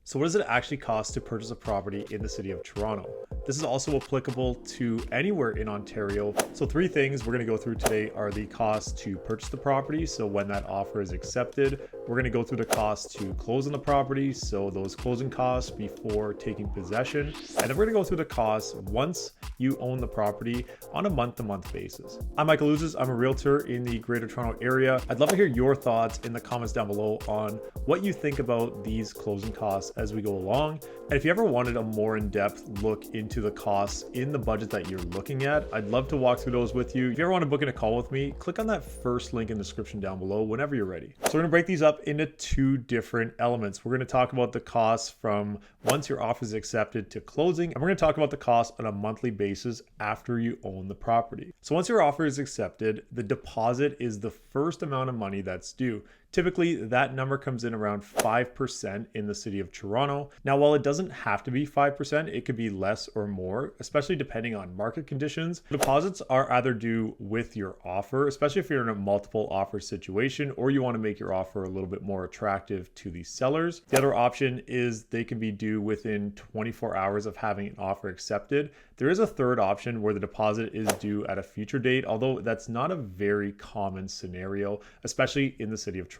So what does it actually cost to purchase a property in the city of Toronto? This is also applicable to anywhere in Ontario. So three things we're going to go through today are the cost to purchase the property. So when that offer is accepted, we're going to go through the cost to close on the property. So those closing costs before taking possession. And then we're going to go through the costs once you own the property on a month-to-month basis. I'm Michael Ouzas. I'm a realtor in the Greater Toronto area. I'd love to hear your thoughts in the comments down below on what you think about these closing costs as we go along. And if you ever wanted a more in-depth look into the costs in the budget that you're looking at, I'd love to walk through those with you. If you ever want to book in a call with me, click on that first link in the description down below whenever you're ready. So we're going to break these up into two different elements. We're going to talk about the costs from once your offer is accepted to closing, and we're going to talk about the cost on a monthly basis after you own the property. So once your offer is accepted, the deposit is the first amount of money that's due. Typically, that number comes in around 5% in the city of Toronto. Now, while it doesn't have to be 5%, it could be less or more, especially depending on market conditions. Deposits are either due with your offer, especially if you're in a multiple offer situation, or you want to make your offer a little bit more attractive to the sellers. The other option is they can be due within 24 hours of having an offer accepted. There is a third option where the deposit is due at a future date, although that's not a very common scenario, especially in the city of Toronto.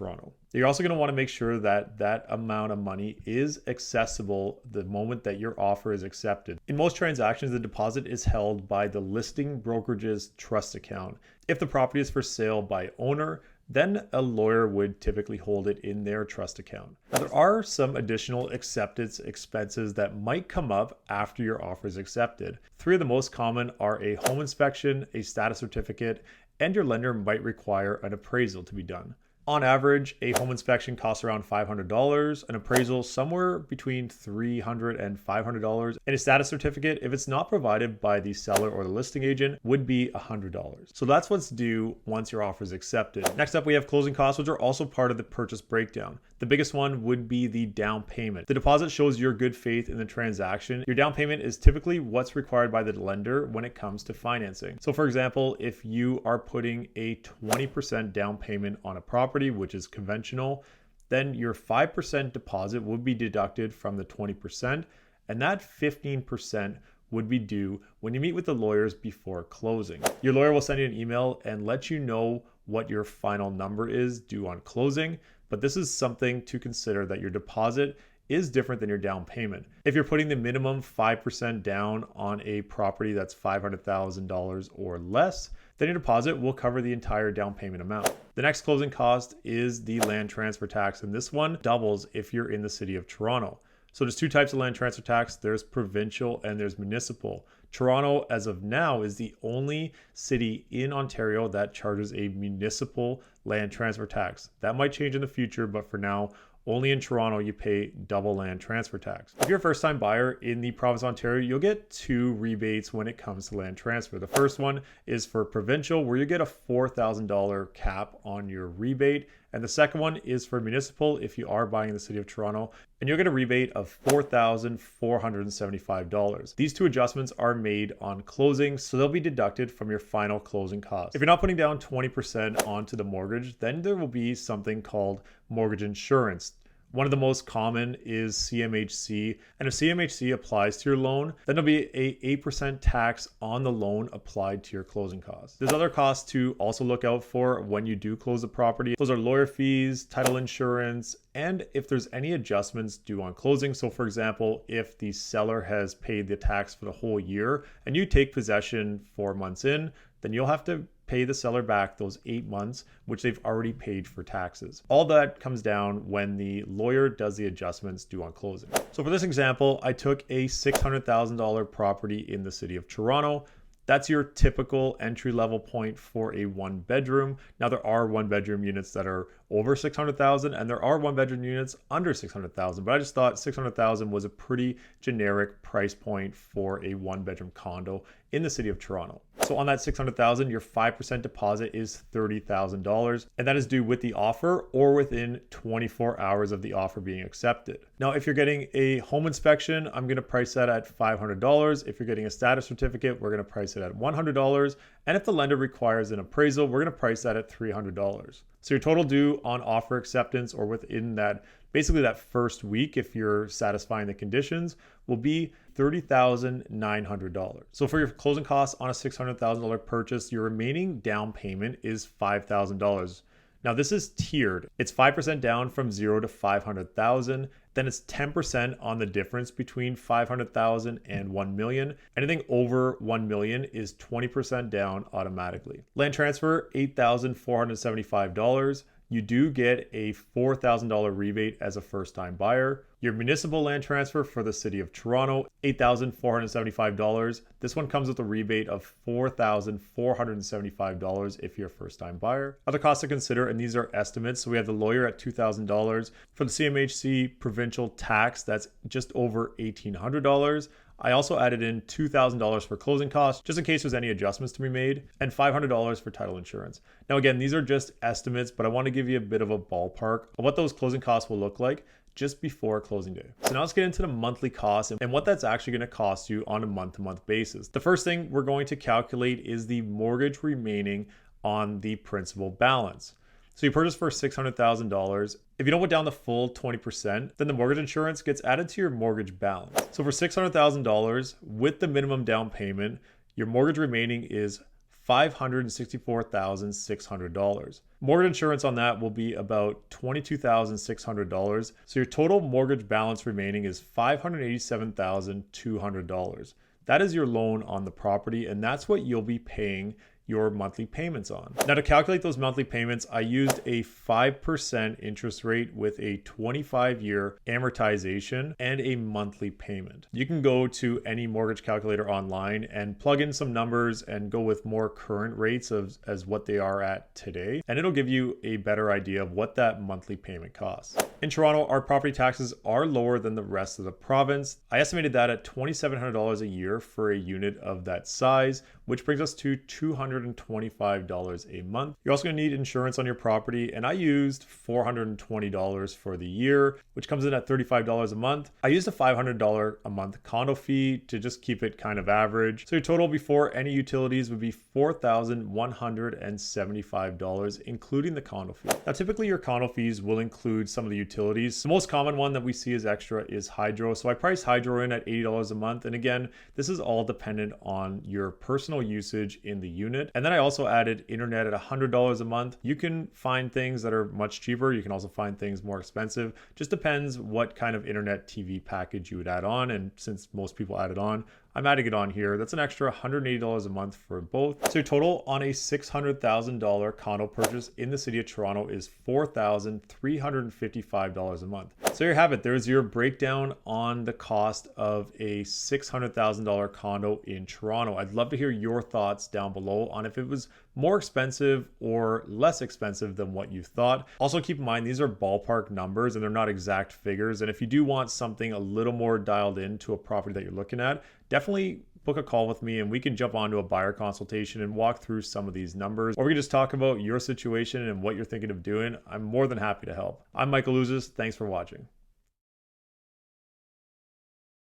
You're also going to want to make sure that that amount of money is accessible the moment that your offer is accepted. In most transactions, the deposit is held by the listing brokerage's trust account. If the property is for sale by owner, then a lawyer would typically hold it in their trust account. Now, there are some additional acceptance expenses that might come up after your offer is accepted. Three of the most common are a home inspection, a status certificate, and your lender might require an appraisal to be done. On average, a home inspection costs around $500, an appraisal somewhere between $300 and $500, and a status certificate, if it's not provided by the seller or the listing agent, would be $100. So that's what's due once your offer is accepted. Next up, we have closing costs, which are also part of the purchase breakdown. The biggest one would be the down payment. The deposit shows your good faith in the transaction. Your down payment is typically what's required by the lender when it comes to financing. So for example, if you are putting a 20% down payment on a property, which is conventional, then your 5% deposit would be deducted from the 20%, and that 15% would be due when you meet with the lawyers before closing. Your lawyer will send you an email and let you know what your final number is due on closing, but this is something to consider, that your deposit is different than your down payment. If you're putting the minimum 5% down on a property that's $500,000 or less, then your deposit will cover the entire down payment amount. The next closing cost is the land transfer tax, and this one doubles if you're in the city of Toronto. So there's two types of land transfer tax. There's provincial and there's municipal. Toronto, as of now, is the only city in Ontario that charges a municipal land transfer tax. That might change in the future, but for now, only in Toronto you pay double land transfer tax. If you're a first-time buyer in the province of Ontario, you'll get two rebates when it comes to land transfer. The first one is for provincial, where you get a $4,000 cap on your rebate. And the second one is for municipal if you are buying in the city of Toronto, and you'll get a rebate of $4,475. These two adjustments are made on closing, so they'll be deducted from your final closing cost. If you're not putting down 20% onto the mortgage, then there will be something called mortgage insurance. One of the most common is CMHC, and if CMHC applies to your loan, then there'll be a 8% tax on the loan applied to your closing costs. There's other costs to also look out for when you do close the property. Those are lawyer fees, title insurance, and if there's any adjustments due on closing. So for example, if the seller has paid the tax for the whole year and you take possession 4 months in, then you'll have to pay the seller back those 8 months, which they've already paid for taxes. All that comes down when the lawyer does the adjustments due on closing. So for this example, I took a $600,000 property in the city of Toronto. That's your typical entry level point for a one bedroom. Now there are one bedroom units that are over 600,000 and there are one bedroom units under 600,000, but I just thought 600,000 was a pretty generic price point for a one bedroom condo in the city of Toronto. So on that 600,000, your 5% deposit is $30,000, and that is due with the offer or within 24 hours of the offer being accepted. Now, if you're getting a home inspection, I'm going to price that at $500. If you're getting a status certificate, we're going to price it at $100. And if the lender requires an appraisal, we're going to price that at $300. So your total due on offer acceptance or within that Basically, that first week, if you're satisfying the conditions, will be $30,900. So for your closing costs on a $600,000 purchase, your remaining down payment is $5,000. Now this is tiered. It's 5% down from 0 to 500,000. Then it's 10% on the difference between 500,000 and 1 million. Anything over 1 million is 20% down automatically. Land transfer, $8,475. You do get a $4,000 rebate as a first-time buyer. Your municipal land transfer for the city of Toronto, $8,475. This one comes with a rebate of $4,475 if you're a first-time buyer. Other costs to consider, and these are estimates. So we have the lawyer at $2,000. For the CMHC provincial tax, that's just over $1,800. I also added in $2,000 for closing costs, just in case there's any adjustments to be made, and $500 for title insurance. Now again, these are just estimates, but I want to give you a bit of a ballpark of what those closing costs will look like just before closing day. So now let's get into the monthly costs and what that's actually going to cost you on a month-to-month basis. The first thing we're going to calculate is the mortgage remaining on the principal balance. So you purchase for $600,000. If you don't put down the full 20%, then the mortgage insurance gets added to your mortgage balance. So for $600,000 with the minimum down payment, your mortgage remaining is $564,600. Mortgage insurance on that will be about $22,600. So your total mortgage balance remaining is $587,200. That is your loan on the property, and that's what you'll be paying your monthly payments on. Now to calculate those monthly payments, I used a 5% interest rate with a 25-year amortization and a monthly payment. You can go to any mortgage calculator online and plug in some numbers and go with more current rates as what they are at today, and it'll give you a better idea of what that monthly payment costs. In Toronto, our property taxes are lower than the rest of the province. I estimated that at $2,700 a year for a unit of that size, which brings us to $225 a month. You're also going to need insurance on your property, and I used $420 for the year, which comes in at $35 a month. I used a $500 a month condo fee to just keep it kind of average. So your total before any utilities would be $4,175, including the condo fee. Now, typically your condo fees will include some of the utilities. The most common one that we see as extra is hydro. So I priced hydro in at $80 a month. And again, this is all dependent on your personal usage in the unit. And then I also added internet at $100 a month. You can find things that are much cheaper. You can also find things more expensive. Just depends what kind of internet TV package you would add on. And since most people add it on, I'm adding it on here. That's an extra $180 a month for both. So your total on a $600,000 condo purchase in the city of Toronto is $4,355 a month. So here you have it. There's your breakdown on the cost of a $600,000 condo in Toronto. I'd love to hear your thoughts down below on if it was more expensive or less expensive than what you thought. Also keep in mind, these are ballpark numbers and they're not exact figures. And if you do want something a little more dialed into a property that you're looking at, definitely book a call with me and we can jump onto a buyer consultation and walk through some of these numbers, or we can just talk about your situation and what you're thinking of doing. I'm more than happy to help. I'm Michael Ouzas. Thanks for watching.